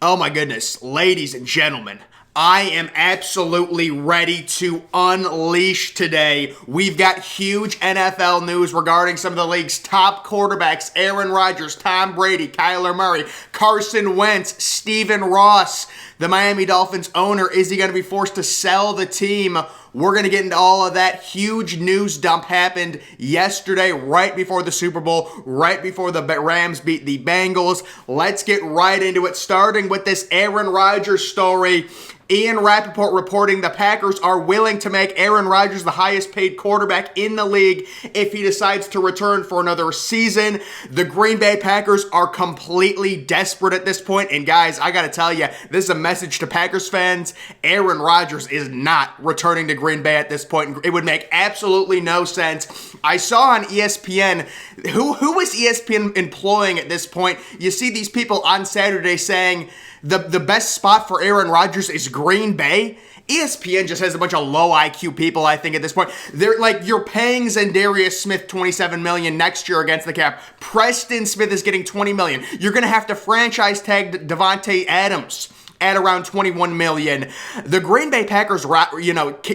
Oh my goodness, ladies and gentlemen, I am absolutely ready to unleash today. We've got huge NFL news regarding some of the league's top quarterbacks: Aaron Rodgers, Tom Brady, Kyler Murray, Carson Wentz, Stephen Ross. The Miami Dolphins owner, is he going to be forced to sell the team? We're going to get into all of that. Huge news dump happened yesterday, right before the Super Bowl, right before the Rams beat the Bengals. Let's get right into it, starting with this Aaron Rodgers story. Ian Rappaport reporting the Packers are willing to make Aaron Rodgers the highest paid quarterback in the league if he decides to return for another season. The Green Bay Packers are completely desperate at this point. And guys, I got to tell you, this is a message to Packers fans. Aaron Rodgers is not returning to Green Bay at this point. It would make absolutely no sense. I saw on ESPN, who is ESPN employing at this point? You see these people on Saturday saying the best spot for Aaron Rodgers is Green Bay. ESPN just has a bunch of low IQ people, I think, at this point. They're like, you're paying Za'Darius Smith $27 million next year against the cap. Preston Smith is getting $20 million. You're going to have to franchise tag Devontae Adams at around $21 million. The Green Bay Packers,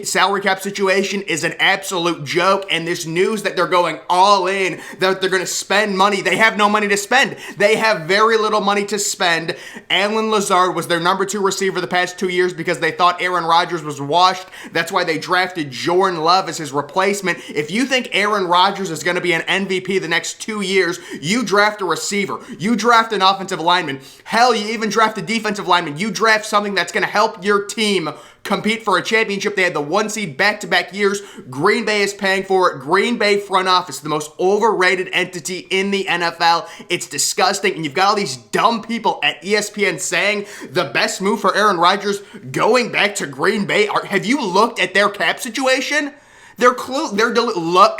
salary cap situation is an absolute joke, and this news that they're going all in, that they're going to spend money, they have no money to spend. They have very little money to spend. Allen Lazard was their number 2 receiver the past 2 years because they thought Aaron Rodgers was washed. That's why they drafted Jordan Love as his replacement. If you think Aaron Rodgers is going to be an MVP the next 2 years, you draft a receiver. You draft an offensive lineman. Hell, you even draft a defensive lineman. You draft something that's going to help your team compete for a championship. They had the 1 seed back-to-back years. Green Bay is paying for it. Green Bay front office, the most overrated entity in the NFL. It's disgusting. And you've got all these dumb people at ESPN saying the best move for Aaron Rodgers going back to Green Bay. Have you looked at their cap situation? They're low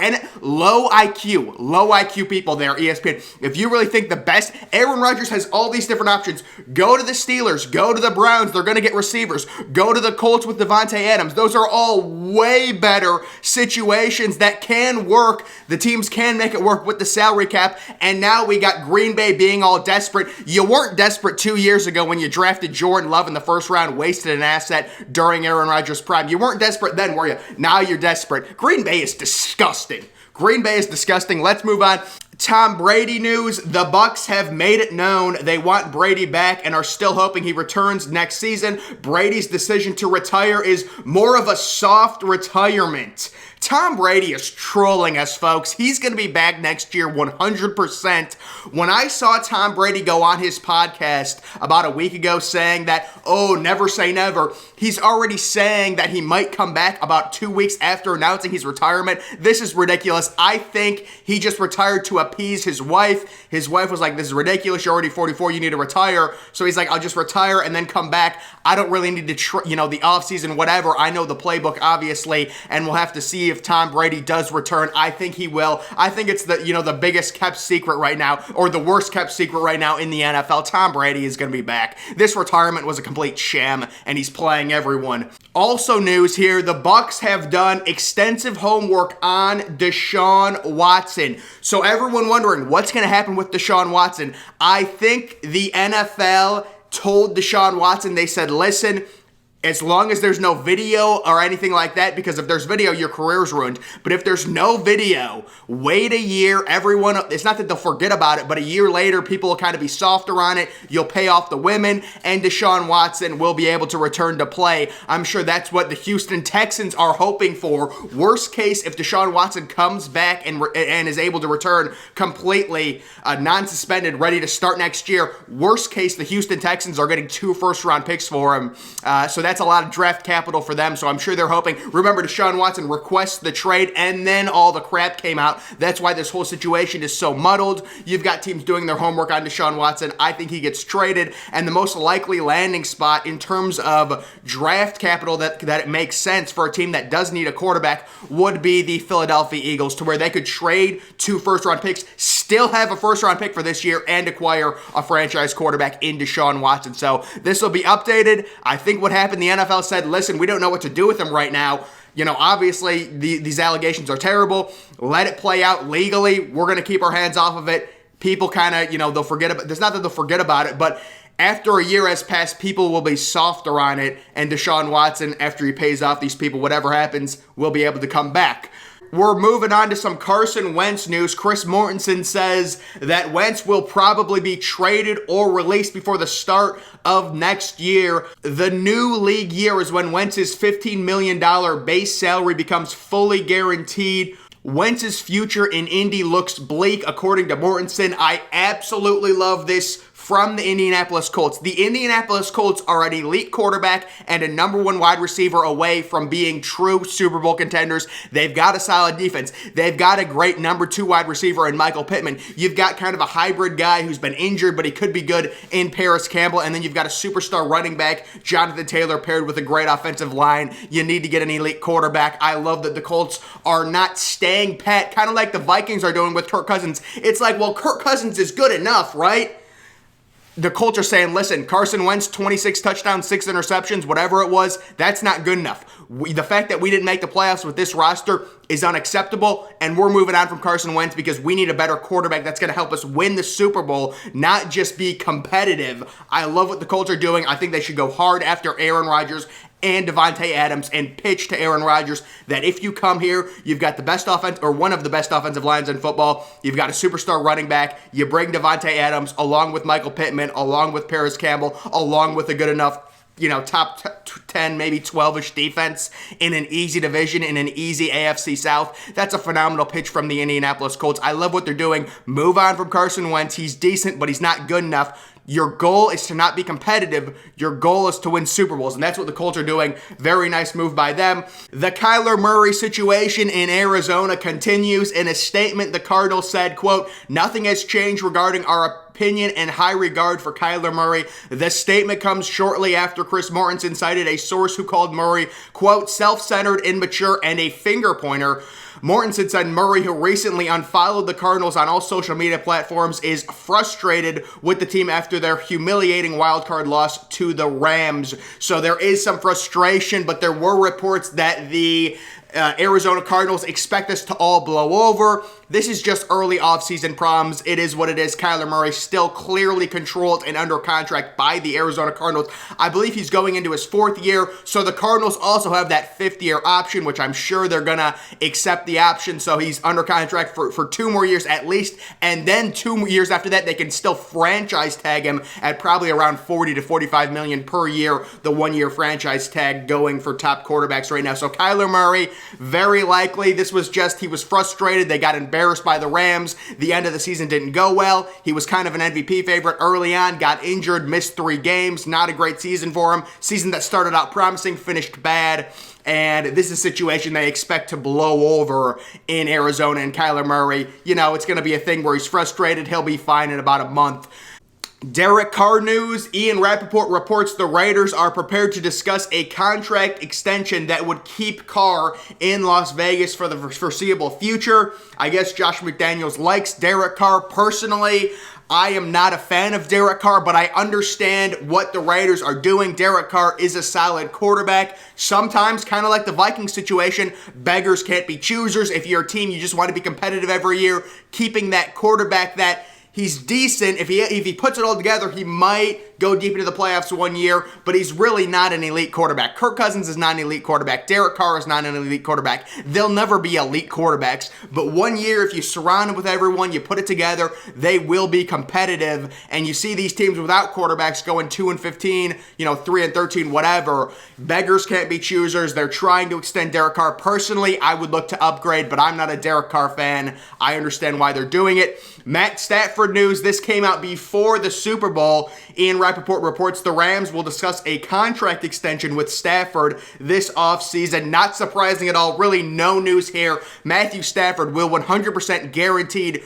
IQ people there, ESPN. If you really think the best, Aaron Rodgers has all these different options. Go to the Steelers, go to the Browns, they're going to get receivers. Go to the Colts with Devontae Adams. Those are all way better situations that can work. The teams can make it work with the salary cap. And now we got Green Bay being all desperate. You weren't desperate 2 years ago when you drafted Jordan Love in the first round, wasted an asset during Aaron Rodgers' prime. You weren't desperate then, were you? Now you're desperate. Green Bay is disgusting. Green Bay is disgusting. Let's move on. Tom Brady news. The Bucs have made it known they want Brady back and are still hoping he returns next season. Brady's decision to retire is more of a soft retirement. Tom Brady is trolling us, folks. He's going to be back next year 100%. When I saw Tom Brady go on his podcast about a week ago saying that, oh, never say never, he's already saying that he might come back about 2 weeks after announcing his retirement. This is ridiculous. I think he just retired to appease his wife. His wife was like, this is ridiculous. You're already 44. You need to retire. So he's like, I'll just retire and then come back. I don't really need to, the offseason, whatever. I know the playbook, obviously, and we'll have to see if Tom Brady does return. I think he will. I think it's the biggest kept secret right now, or the worst kept secret right now in the NFL. Tom Brady is going to be back. This retirement was a complete sham, and he's playing everyone. Also news here, the Bucs have done extensive homework on Deshaun Watson. So everyone wondering what's going to happen with Deshaun Watson. I think the NFL told Deshaun Watson, they said, listen, as long as there's no video or anything like that, because if there's video, your career's ruined. But if there's no video, wait a year. Everyone, it's not that they'll forget about it, but a year later, people will kind of be softer on it. You'll pay off the women, and Deshaun Watson will be able to return to play. I'm sure that's what the Houston Texans are hoping for. Worst case, if Deshaun Watson comes back and is able to return completely non-suspended, ready to start next year, worst case, the Houston Texans are getting 2 first-round picks for him. So that's a lot of draft capital for them, so I'm sure they're hoping. Remember, Deshaun Watson requests the trade, and then all the crap came out. That's why this whole situation is so muddled. You've got teams doing their homework on Deshaun Watson. I think he gets traded, and the most likely landing spot in terms of draft capital that it makes sense for a team that does need a quarterback would be the Philadelphia Eagles, to where they could trade 2 first-round picks, still have a first-round pick for this year, and acquire a franchise quarterback in Deshaun Watson. So this will be updated. I think what happened, the NFL said, listen, we don't know what to do with him right now. Obviously, these allegations are terrible. Let it play out legally. We're going to keep our hands off of it. People kind of, they'll forget about it. It's not that they'll forget about it, but after a year has passed, people will be softer on it, and Shaun Watson, after he pays off these people, whatever happens, will be able to come back. We're moving on to some Carson Wentz news. Chris Mortensen says that Wentz will probably be traded or released before the start of next year. The new league year is when Wentz's $15 million base salary becomes fully guaranteed. Wentz's future in Indy looks bleak, according to Mortensen. I absolutely love this from the Indianapolis Colts. The Indianapolis Colts are an elite quarterback and a number one wide receiver away from being true Super Bowl contenders. They've got a solid defense. They've got a great number two wide receiver in Michael Pittman. You've got kind of a hybrid guy who's been injured, but he could be good in Paris Campbell. And then you've got a superstar running back, Jonathan Taylor, paired with a great offensive line. You need to get an elite quarterback. I love that the Colts are not staying pat, kind of like the Vikings are doing with Kirk Cousins. It's like, well, Kirk Cousins is good enough, right? The Colts are saying, listen, Carson Wentz, 26 touchdowns, 6 interceptions, whatever it was, that's not good enough. The fact that we didn't make the playoffs with this roster is unacceptable, and we're moving on from Carson Wentz because we need a better quarterback that's going to help us win the Super Bowl, not just be competitive. I love what the Colts are doing. I think they should go hard after Aaron Rodgers and Davante Adams and pitch to Aaron Rodgers that if you come here, you've got the best offense or one of the best offensive lines in football. You've got a superstar running back. You bring Davante Adams along with Michael Pittman, along with Paris Campbell, along with a good enough, top 10, maybe 12-ish defense in an easy division, in an easy AFC South. That's a phenomenal pitch from the Indianapolis Colts. I love what they're doing. Move on from Carson Wentz. He's decent, but he's not good enough. Your goal is to not be competitive. Your goal is to win Super Bowls, and that's what the Colts are doing. Very nice move by them. The Kyler Murray situation in Arizona continues. In a statement, the Cardinals said, quote, "Nothing has changed regarding our opinion and high regard for Kyler Murray." The statement comes shortly after Chris Mortensen cited a source who called Murray, quote, "self-centered, immature, and a finger pointer." Mortensen said Murray, who recently unfollowed the Cardinals on all social media platforms, is frustrated with the team after their humiliating wildcard loss to the Rams. So there is some frustration, but there were reports that the Arizona Cardinals expect this to all blow over. This is just early offseason problems. It is what it is. Kyler Murray still clearly controlled and under contract by the Arizona Cardinals. I believe he's going into his 4th year, so the Cardinals also have that 5th-year option, which I'm sure they're going to accept the option. So he's under contract for 2 more years at least, and then 2 years after that, they can still franchise tag him at probably around $40 to $45 million per year, the 1-year franchise tag going for top quarterbacks right now. So Kyler Murray, very likely, this was just, he was frustrated. They got embarrassed by the Rams. The end of the season didn't go well. He was kind of an MVP favorite early on, got injured, missed 3 games. Not a great season for him. Season that started out promising, finished bad. And this is a situation they expect to blow over in Arizona. And Kyler Murray, it's going to be a thing where he's frustrated. He'll be fine in about a month. Derek Carr news. Ian Rappaport reports the Raiders are prepared to discuss a contract extension that would keep Carr in Las Vegas for the foreseeable future. I guess Josh McDaniels likes Derek Carr. Personally, I am not a fan of Derek Carr, but I understand what the Raiders are doing. Derek Carr is a solid quarterback. Sometimes, kind of like the Vikings situation, beggars can't be choosers. If you're a team, you just want to be competitive every year, keeping that quarterback that he's decent. If he puts it all together, he might go deep into the playoffs 1 year, but he's really not an elite quarterback. Kirk Cousins is not an elite quarterback. Derek Carr is not an elite quarterback. They'll never be elite quarterbacks, but 1 year, if you surround them with everyone, you put it together, they will be competitive. And you see these teams without quarterbacks going 2-15, 3-13, whatever. Beggars can't be choosers. They're trying to extend Derek Carr. Personally, I would look to upgrade, but I'm not a Derek Carr fan. I understand why they're doing it. Matt Stafford news. This came out before the Super Bowl. Ian Rappaport reports the Rams will discuss a contract extension with Stafford this offseason. Not surprising at all. Really no news here. Matthew Stafford will 100% guaranteed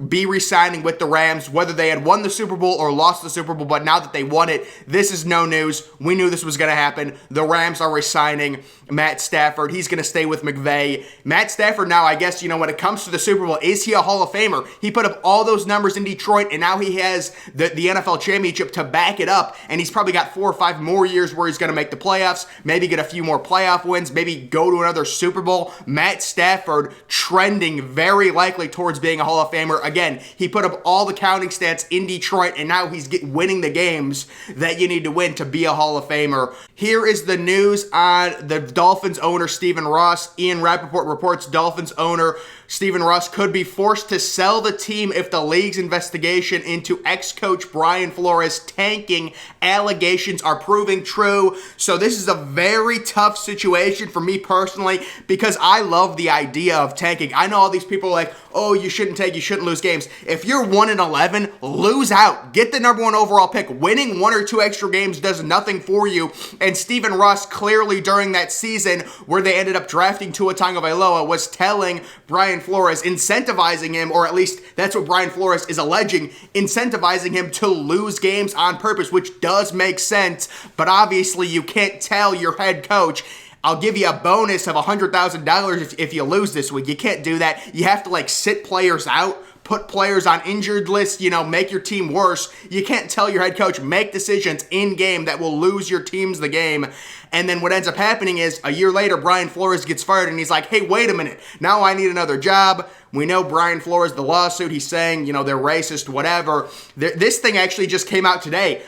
be re-signing with the Rams, whether they had won the Super Bowl or lost the Super Bowl, but now that they won it, this is no news. We knew this was going to happen. The Rams are re-signing Matt Stafford. He's going to stay with McVay. Matt Stafford now, I guess, when it comes to the Super Bowl, is he a Hall of Famer? He put up all those numbers in Detroit, and now he has the NFL championship to back it up, and he's probably got 4 or 5 more years where he's going to make the playoffs, maybe get a few more playoff wins, maybe go to another Super Bowl. Matt Stafford trending very likely towards being a Hall of Famer. Again, he put up all the counting stats in Detroit, and now he's winning the games that you need to win to be a Hall of Famer. Here is the news on the Dolphins owner, Stephen Ross. Ian Rappaport reports Dolphins owner Stephen Ross could be forced to sell the team if the league's investigation into ex-coach Brian Flores tanking allegations are proving true. So this is a very tough situation for me personally because I love the idea of tanking. I know all these people are like, oh, you shouldn't tank, you shouldn't lose games. If you're 1-11, lose out. Get the number 1 overall pick. Winning 1 or 2 extra games does nothing for you. And Stephen Ross clearly during that season where they ended up drafting Tua Tagovailoa was telling Brian Flores, incentivizing him, or at least that's what Brian Flores is alleging, incentivizing him to lose games on purpose, which does make sense. But obviously you can't tell your head coach, I'll give you a bonus of $100,000 if you lose this week. You can't do that. You have to sit players out, put players on injured lists, make your team worse. You can't tell your head coach, make decisions in game that will lose your teams the game. And then what ends up happening is a year later, Brian Flores gets fired and he's like, hey, wait a minute. Now I need another job. We know Brian Flores, the lawsuit, he's saying, they're racist, whatever. This thing actually just came out today.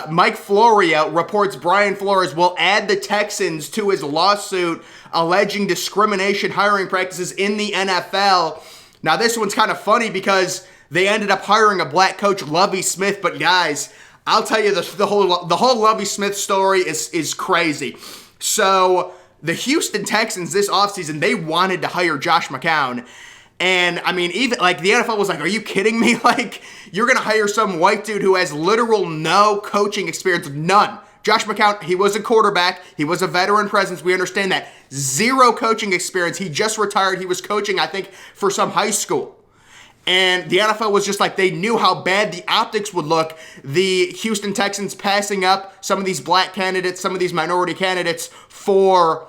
Mike Florio reports Brian Flores will add the Texans to his lawsuit alleging discrimination hiring practices in the NFL. Now, this one's kind of funny because they ended up hiring a black coach, Lovie Smith. But guys, I'll tell you the whole Lovie Smith story is crazy. So the Houston Texans this offseason, they wanted to hire Josh McCown. And I mean, even the NFL was like, are you kidding me? You're going to hire some white dude who has literal no coaching experience, none. Josh McCown, he was a quarterback. He was a veteran presence. We understand that. Zero coaching experience. He just retired. He was coaching, I think, for some high school. And the NFL was just they knew how bad the optics would look. The Houston Texans passing up some of these black candidates, some of these minority candidates for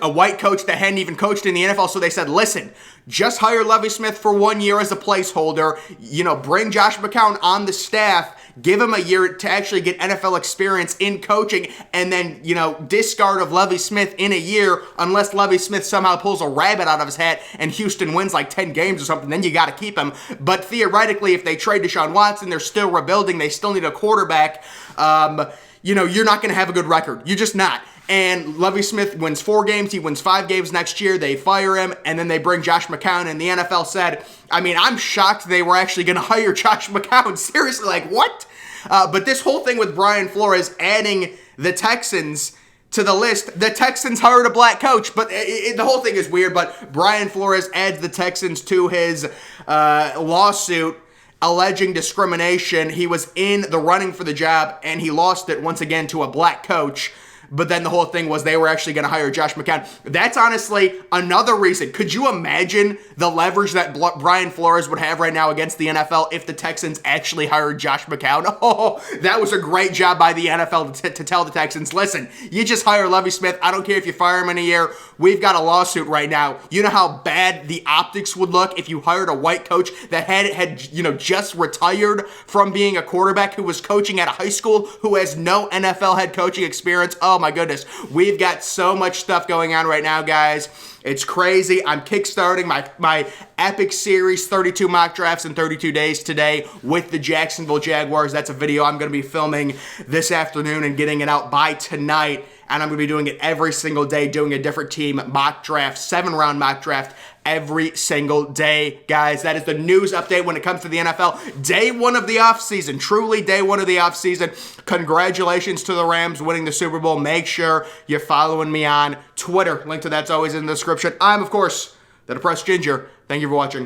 a white coach that hadn't even coached in the NFL. So they said, listen, just hire Lovie Smith for 1 year as a placeholder. Bring Josh McCown on the staff. Give him a year to actually get NFL experience in coaching, and then, discard of Lovie Smith in a year unless Lovie Smith somehow pulls a rabbit out of his hat and Houston wins 10 games or something, then you got to keep him. But theoretically, if they trade to Shaun Watson, they're still rebuilding. They still need a quarterback. You're not going to have a good record. You're just not. And Lovie Smith wins 4 games. He wins 5 games next year. They fire him, and then they bring Josh McCown. And the NFL said, I'm shocked they were actually going to hire Josh McCown. Seriously, what? But this whole thing with Brian Flores adding the Texans to the list, the Texans hired a black coach, but the whole thing is weird. But Brian Flores adds the Texans to his lawsuit alleging discrimination. He was in the running for the job, and he lost it once again to a black coach. But then the whole thing was they were actually going to hire Josh McCown. That's honestly another reason. Could you imagine the leverage that Brian Flores would have right now against the NFL if the Texans actually hired Josh McCown? Oh, that was a great job by the NFL to tell the Texans, listen, you just hire Lovie Smith. I don't care if you fire him in a year. We've got a lawsuit right now. You know how bad the optics would look if you hired a white coach that had just retired from being a quarterback, who was coaching at a high school, who has no NFL head coaching experience. Oh my goodness. We've got so much stuff going on right now, guys. It's crazy. I'm kickstarting my epic series, 32 mock drafts in 32 days today with the Jacksonville Jaguars. That's a video I'm going to be filming this afternoon and getting it out by tonight. And I'm going to be doing it every single day, doing a different team mock draft, 7-round mock draft every single day, guys. That is the news update when it comes to the NFL. Day 1 of the offseason, truly day 1 of the offseason. Congratulations to the Rams winning the Super Bowl. Make sure you're following me on Twitter. Link to that's always in the description. I'm, of course, the Depressed Ginger. Thank you for watching.